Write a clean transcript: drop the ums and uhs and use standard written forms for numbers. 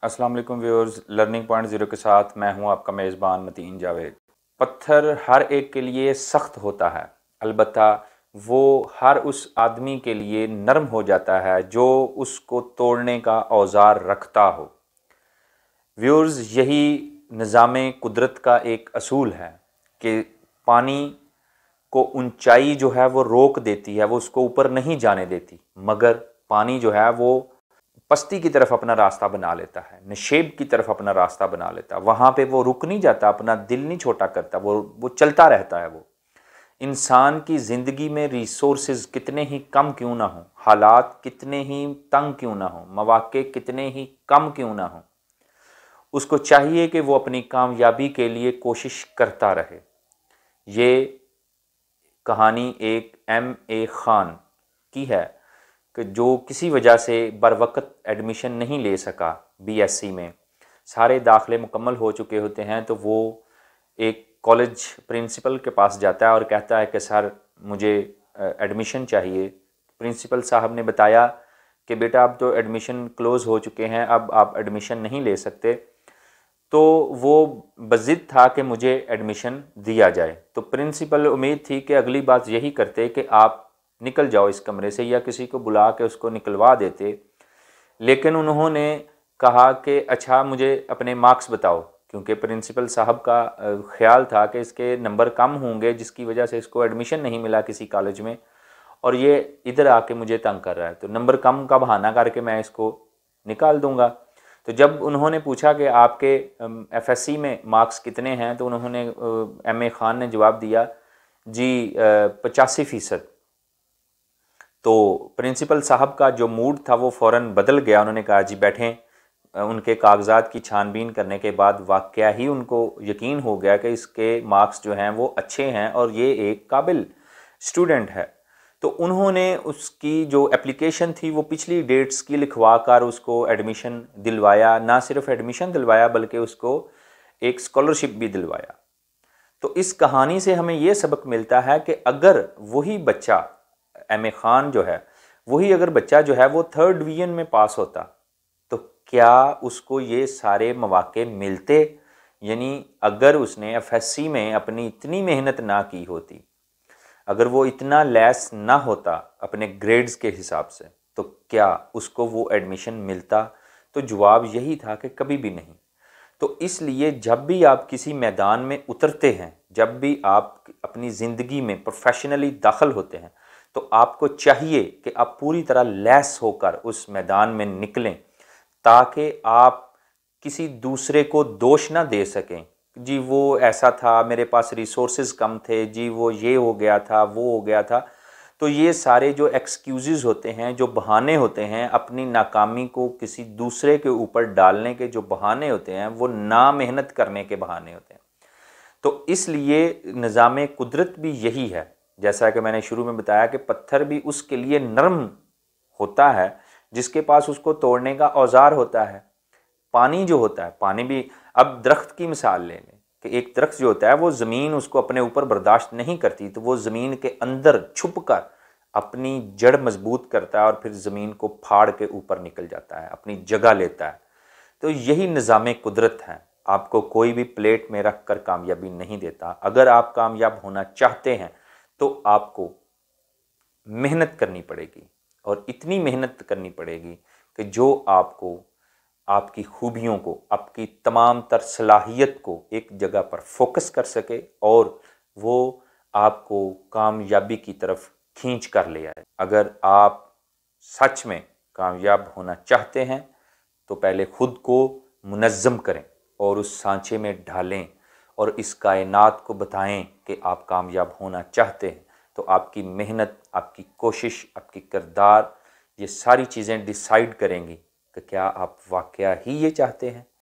अस्सलाम वालेकुम viewers, learning point zero के साथ मैं हूं आपका मेज़बान मतीन जावेद। पत्थर हर एक के लिए सख्त होता है, अलबत्ता वो हर उस आदमी के लिए नरम हो जाता है जो उसको तोड़ने का औजार रखता हो। व्यूअर्स, यही निज़ाम कुदरत का एक असूल है कि पानी को ऊंचाई जो है वो रोक देती है, वो उसको ऊपर नहीं जाने देती, मगर पानी जो है वो पस्ती की तरफ अपना रास्ता बना लेता है, निशेब की तरफ अपना रास्ता बना लेता है। वहाँ पे वो रुक नहीं जाता, अपना दिल नहीं छोटा करता, वो चलता रहता है। वो इंसान की ज़िंदगी में रिसोर्सेज कितने ही कम क्यों ना हो, हालात कितने ही तंग क्यों ना हो, मौके कितने ही कम क्यों ना हो, उसको चाहिए कि वो अपनी कामयाबी के लिए कोशिश करता रहे। ये कहानी एक M.A. खान की है कि जो किसी वजह से बरवक़्त एडमिशन नहीं ले सका BSc में। सारे दाखिले मुकम्मल हो चुके होते हैं तो वो एक कॉलेज प्रिंसिपल के पास जाता है और कहता है कि सर मुझे एडमिशन चाहिए। प्रिंसिपल साहब ने बताया कि बेटा अब तो एडमिशन क्लोज़ हो चुके हैं, अब आप एडमिशन नहीं ले सकते। तो वो बज़िद था कि मुझे एडमिशन दिया जाए। तो प्रिंसिपल उम्मीद थी कि अगली बात यही करते कि आप निकल जाओ इस कमरे से, या किसी को बुला के उसको निकलवा देते। लेकिन उन्होंने कहा कि अच्छा मुझे अपने मार्क्स बताओ, क्योंकि प्रिंसिपल साहब का ख्याल था कि इसके नंबर कम होंगे जिसकी वजह से इसको एडमिशन नहीं मिला किसी कॉलेज में, और ये इधर आके मुझे तंग कर रहा है, तो नंबर कम का बहाना करके मैं इसको निकाल दूंगा। तो जब उन्होंने पूछा कि आपके FSC में मार्क्स कितने हैं, तो उन्होंने M.A. खान ने जवाब दिया जी 85%। तो प्रिंसिपल साहब का जो मूड था वो फ़ौरन बदल गया। उन्होंने कहा जी बैठें। उनके कागजात की छानबीन करने के बाद वाकया ही उनको यकीन हो गया कि इसके मार्क्स जो हैं वो अच्छे हैं और ये एक काबिल स्टूडेंट है। तो उन्होंने उसकी जो एप्लीकेशन थी वो पिछली डेट्स की लिखवा कर उसको एडमिशन दिलवाया। ना सिर्फ एडमिशन दिलवाया बल्कि उसको एक स्कॉलरशिप भी दिलवाया। तो इस कहानी से हमें ये सबक मिलता है कि अगर वही बच्चा M.A. खान जो है, वही अगर बच्चा जो है वो 3rd डिवीजन में पास होता, तो क्या उसको ये सारे मौके मिलते? यानी अगर उसने FSC में अपनी इतनी मेहनत ना की होती, अगर वो इतना लेस ना होता अपने ग्रेड्स के हिसाब से, तो क्या उसको वो एडमिशन मिलता? तो जवाब यही था कि कभी भी नहीं। तो इसलिए जब भी आप किसी मैदान में उतरते हैं, जब भी आप अपनी ज़िंदगी में प्रोफेशनली दाखिल होते हैं, तो आपको चाहिए कि आप पूरी तरह लैस होकर उस मैदान में निकलें, ताकि आप किसी दूसरे को दोष ना दे सकें। जी वो ऐसा था, मेरे पास रिसोर्सेज कम थे, जी वो ये हो गया था, वो हो गया था। तो ये सारे जो एक्सक्यूज़ेस होते हैं, जो बहाने होते हैं, अपनी नाकामी को किसी दूसरे के ऊपर डालने के जो बहाने होते हैं, वो ना मेहनत करने के बहाने होते हैं। तो इसलिए निज़ाम कुदरत भी यही है। जैसा कि मैंने शुरू में बताया कि पत्थर भी उसके लिए नरम होता है जिसके पास उसको तोड़ने का औजार होता है। पानी जो होता है, पानी भी, अब दरख्त की मिसाल ले लें कि एक दरख्त जो होता है वो ज़मीन उसको अपने ऊपर बर्दाश्त नहीं करती, तो वो ज़मीन के अंदर छुप कर अपनी जड़ मजबूत करता है और फिर ज़मीन को फाड़ के ऊपर निकल जाता है, अपनी जगह लेता है। तो यही निज़ाम कुदरत है। आपको कोई भी प्लेट में रख कर कामयाबी नहीं देता। अगर आप कामयाब होना चाहते हैं तो आपको मेहनत करनी पड़ेगी, और इतनी मेहनत करनी पड़ेगी कि जो आपको आपकी खूबियों को, आपकी तमाम तर सलाहियत को एक जगह पर फोकस कर सके और वो आपको कामयाबी की तरफ खींच कर ले आए। अगर आप सच में कामयाब होना चाहते हैं तो पहले खुद को मुनज़्ज़म करें और उस सांचे में ढालें और इस कायनात को बताएं कि आप कामयाब होना चाहते हैं। तो आपकी मेहनत, आपकी कोशिश, आपकी किरदार, ये सारी चीज़ें डिसाइड करेंगी कि क्या आप वाकया ही ये चाहते हैं।